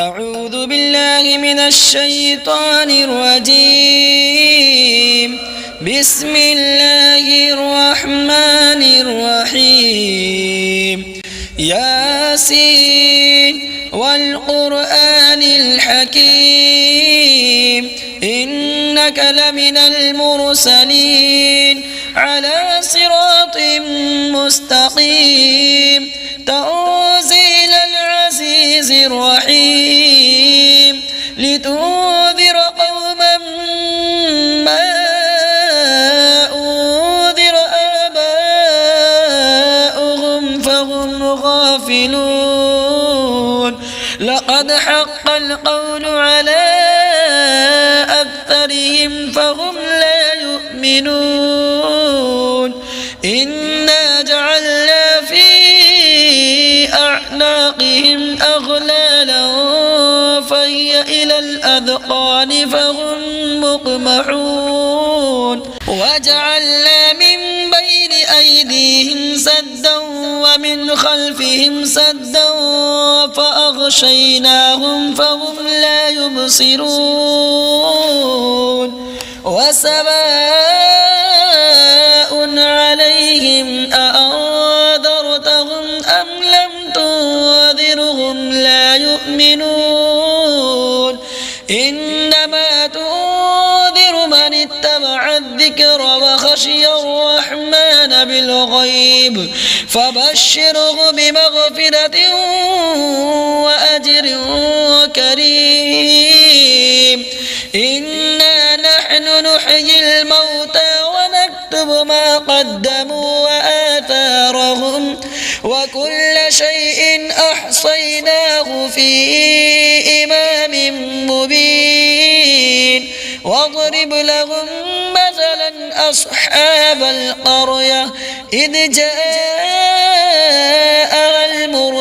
أعوذ بالله من الشيطان الرجيم. بسم الله الرحمن الرحيم. ياسين والقرآن الحكيم إنك لمن المرسلين على صراط مستقيم تنزيل العزيز الرحيم لتنذر قوما ما أنذر آباؤهم فهم غافلون. لقد حق القول على أكثرهم فهم لا يؤمنون. إنا جعلنا في أعناقهم أغلالا فهي إلى الأذقان فهم مقمحون. وجعلنا من بين أيديهم سدا ومن خلفهم سدا فأغشيناهم فهم لا يبصرون. وسواء عليهم أأنذرتهم أم لم تنذرهم لا يؤمنون. إنما تنذر من اتبع الذكر وخشي الرحمن بالغيب فبشره بمغفرة وأجر كريم. إنا نحن نحيي الموتى ونكتب ما قدموا وآثارهم وكل شيء أحصيناه في إمام مبين. واضرب لهم مثلا أصحاب القرية إذ جاءها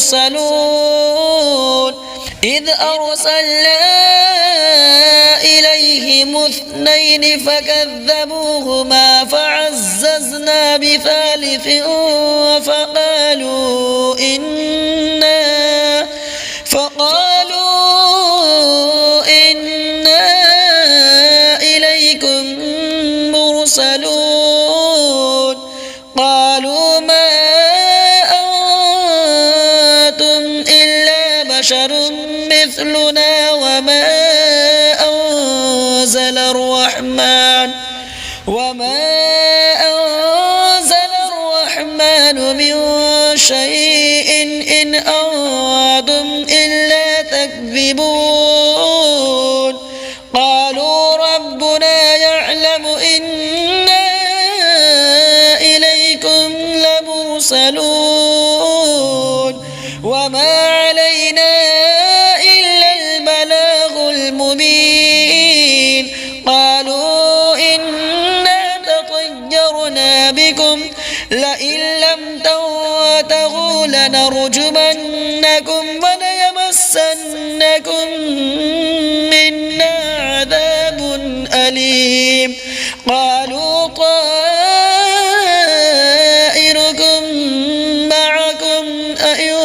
المرسلون إذ أرسلنا إليهم اثنين فكذبوهما فعززنا بثالث فقالوا إنا إليكم مرسلون. قالوا ما أنتم إلا بشر مثلنا وما أنزل الرحمن من شيء إن أنتم إلا تكذبون. قالوا ربنا يعلم إنا إليكم لمرسلون وما علينا إلا البلاغ المبين. قالوا إنا تطيرنا بكم لئن لم تنتهوا لنرجمنكم وليمسنكم منا عذاب أليم. قالوا طائركم معكم أئن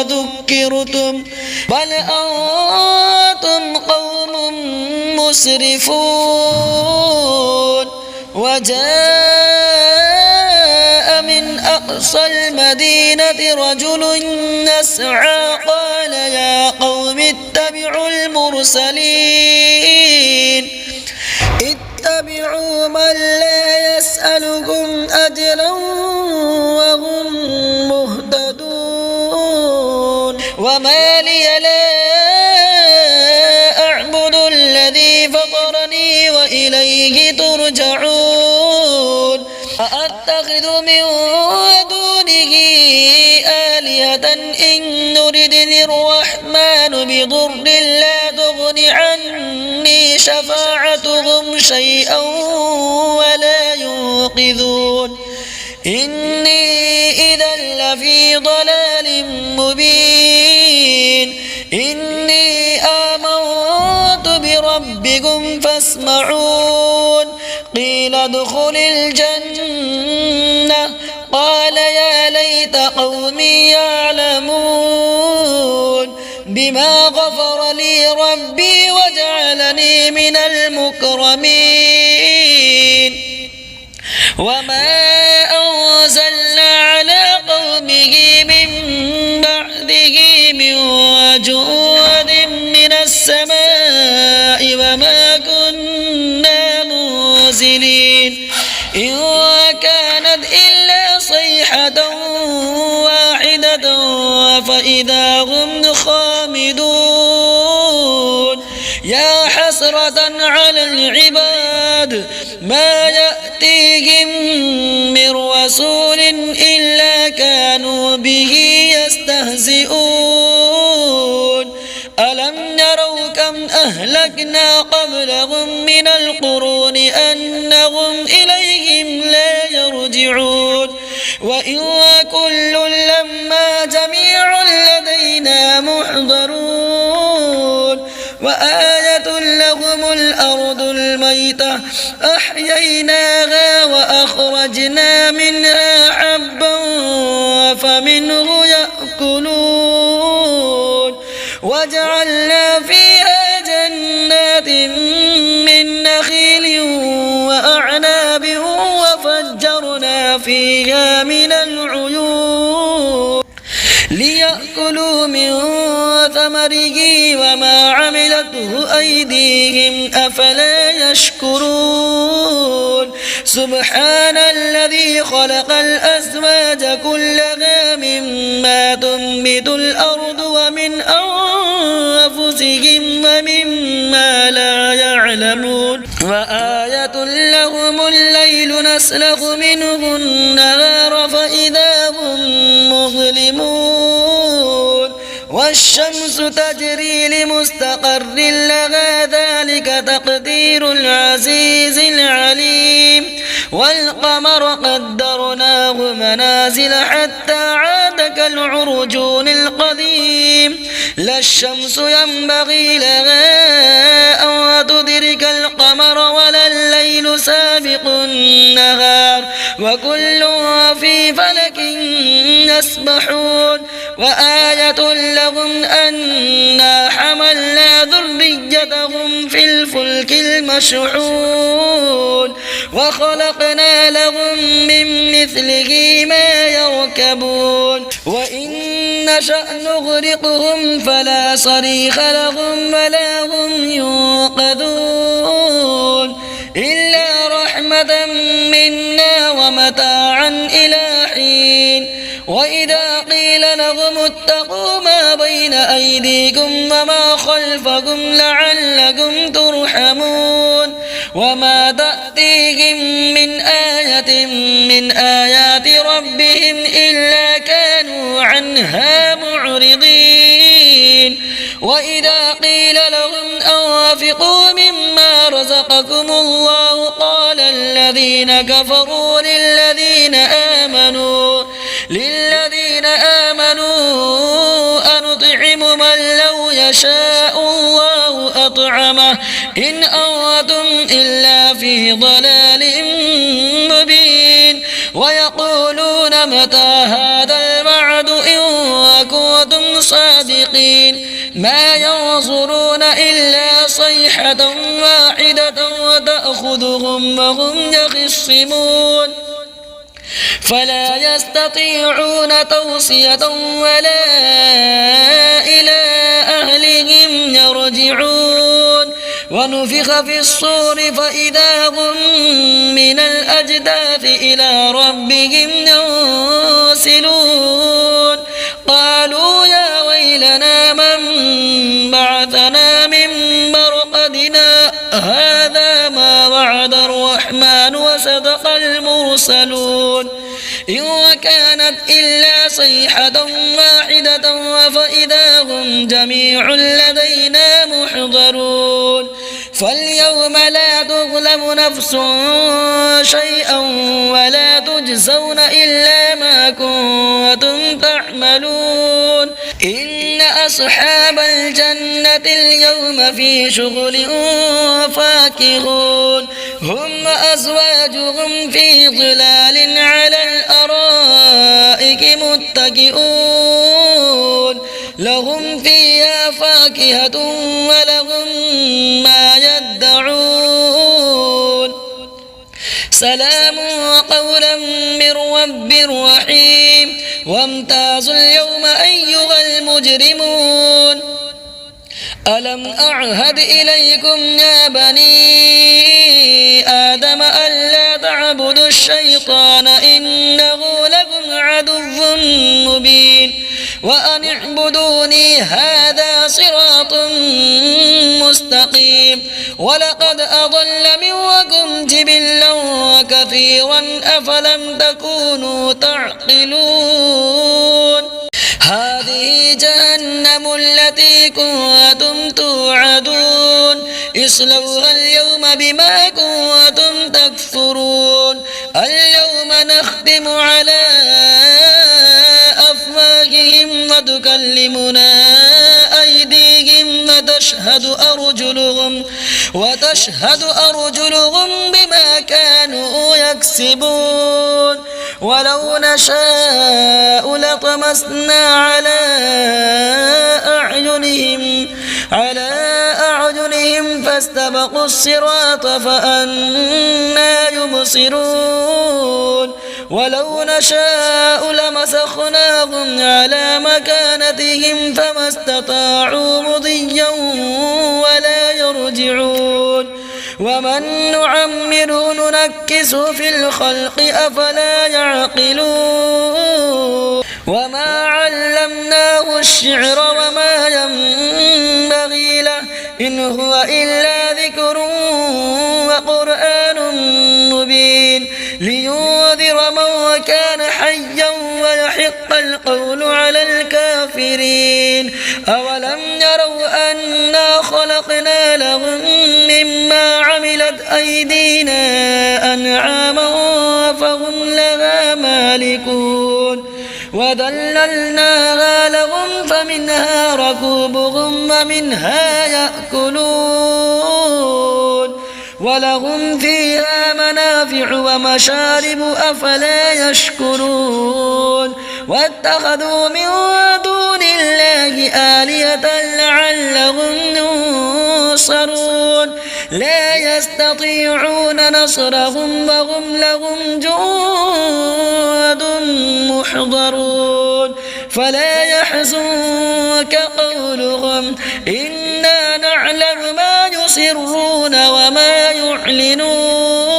ذكرتم بل أنتم قوم مسرفون. وجاء من أقصى المدينة رجل يسعى قال يا قوم اتبعوا المرسلين اتبعوا من لا يسألكم أجرا وهم مهتدون. وما لي لا أعبد الذي فطرني وإليه ترجعون. أأتخذ من دونه آلهة إن يردني الرحمن بضر لا تغن عني شفاعتهم شيئا ولا ينقذون. إني إذا لفي ضلال مبين. إني آمنت بربكم فاسمعون. قيل ادخل الجنة قال يا ليت قومي يعلمون. بما غفر لي ربي وجعلني من المكرمين وما أنزلنا على قومه من بعده من جود من السماء وما كنا منزلين إن كانت إلا صيحة واحدة فإذا هم خامدون يا حسرة على العباد ما يأتيهم من رسول إلا كانوا به يستهزئون ألم يروا كم أهلكنا قبلهم من القرون أنهم إليهم لا يرجعون وإن كل لما جميع لدينا محضرون وآية لهم الأرض الميتة أحييناها وأخرجنا منها حبا فمنه يأكلون وجعلنا فيها جنات من نخيل وأعناب وفجرنا فيها من العيون ليأكلوا من ثمره وما عملته أيديهم أفلا يشكرون سبحان الذي خلق الأزواج كلها مما تنبت الأرض ومن أنفسهم ومما لا يعلمون وآية لهم الليل نسلخ منه النهار فإذا هم مظلمون والشمس تجري لمستقر لها ذلك تقدير العزيز العليم والقمر قدرناه منازل حتى عاد كالعرجون القديم لا الشمس ينبغي لها أن تدرك القمر ولا الليل سابق النهار وكل في فلك يسبحون وآية لهم أنا حملنا ذريتهم في الفلك المشحون وخلقنا لهم من مثله ما يركبون وإن نشأ نغرقهم فلا صريخ لهم ولا هم ينقذون إلا رحمة منا ومتاعا إلى حين وإذا قيل لهم اتقوا ما بين أيديكم وما خلفكم لعلكم ترحمون وما تأتيهم من آية من آيات ربهم إلا كانوا عنها معرضين وإذا قيل لهم أنفقوا مما رزقكم الله قال الذين كفروا للذين آمنوا أنطعم من لو يشاء الله أطعمه إن أنتم إلا في ضلال مبين ويقولون متى هذا الوعد إن كنتم صادقين ما ينظرون إلا صيحة واحدة وتأخذهم وهم يخصمون فلا يستطيعون توصية ولا إلى أهلهم يرجعون ونفخ في الصور فإذا هم من الأجداث إلى ربهم ينسلون قالوا يا ويلنا من بعثنا من مرقدنا هذا ما وعد الرحمن وصدق المرسلون إن كانت إلا صيحة واحدة فإذا هم جميع لدينا محضرون فاليوم لا تظلم نفس شيئا ولا تجزون إلا ما كنتم تعملون إن أصحاب الجنة اليوم في شغل فاكهون هم وأزواجهم في ظلال على الأرائك متكئون لهم فيها فاكهة ولهم ما يدعون سلام قولا من رب رحيم وامتازوا اليوم أيها المجرمون ألم أعهد إليكم يا بني آدم ألا تعبدوا الشيطان إنه لكم عدو مبين وأن اعبدوني هذا صراط مستقيم ولقد أضل منكم جبلا كثيرا أفلم تكونوا تعقلون هذه جهنم التي كنتم توعدون اصلوها اليوم بما كنتم تكفرون اليوم نختم على أفواههم وتكلمنا أيديهم وتشهد أرجلهم بما كانوا يكسبون ولو نشاء لطمسنا على أعينهم فاستبقوا الصراط فأنى يبصرون ولو نشاء لمسخناهم على مكانتهم فما استطاعوا مضيا ولا يرجعون ومن نعمره ننكسه في الخلق أفلا يعقلون وما علمناه الشعر وما ينبغي له إن هو إلا ذكر وقرآن مبين لينذر من كان حيا ويحق القول على الكافرين أولم يروا أنا خلقنا لهم مما عملت أيدينا أنعاما فهم لها مالكون وذللناها لهم فمنها ركوبهم ومنها يأكلون ولهم فيها منافع ومشارب أفلا يشكرون واتخذوا من دون الله آلهة لعلهم ينصرون لا يستطيعون نصرهم وهم لهم جند محضرون فلا يحزنك قولهم إنا نعلم ما يسرون وما يعلنون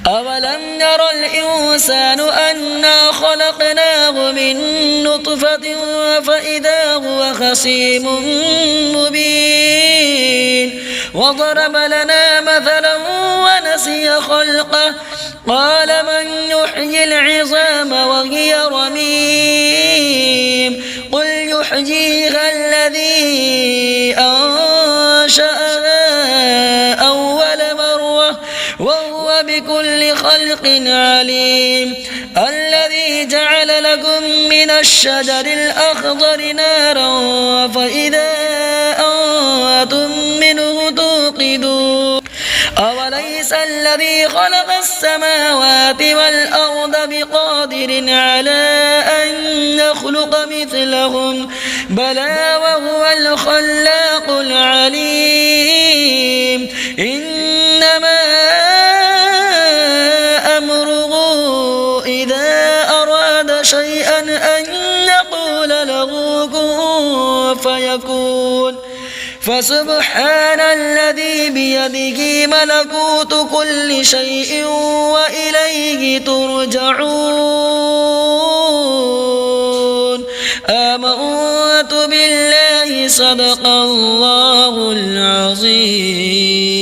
أولم ير الإنسان أنا خلقناه من نطفة فإذا هو خصيم مبين وضرب لنا مثلا ونسي خلقه قال من يحيي العظام وهي رميم قل يحييها الذي أنشأها أول مرة وهو بكل خلق عليم الذي جعل لكم من الشجر الأخضر نارا فإذا أنتم منه توقدون أوليس الذي خلق السماوات والأرض بقادر على أن يخلق مثلهم بلى وهو الخلاق العليم إنما أمره إذا أراد شيئا أن يقول له كن فيكون فسبحان الذي بيده ملكوت كل شيء وإليه ترجعون آمنت بالله صدق الله العظيم.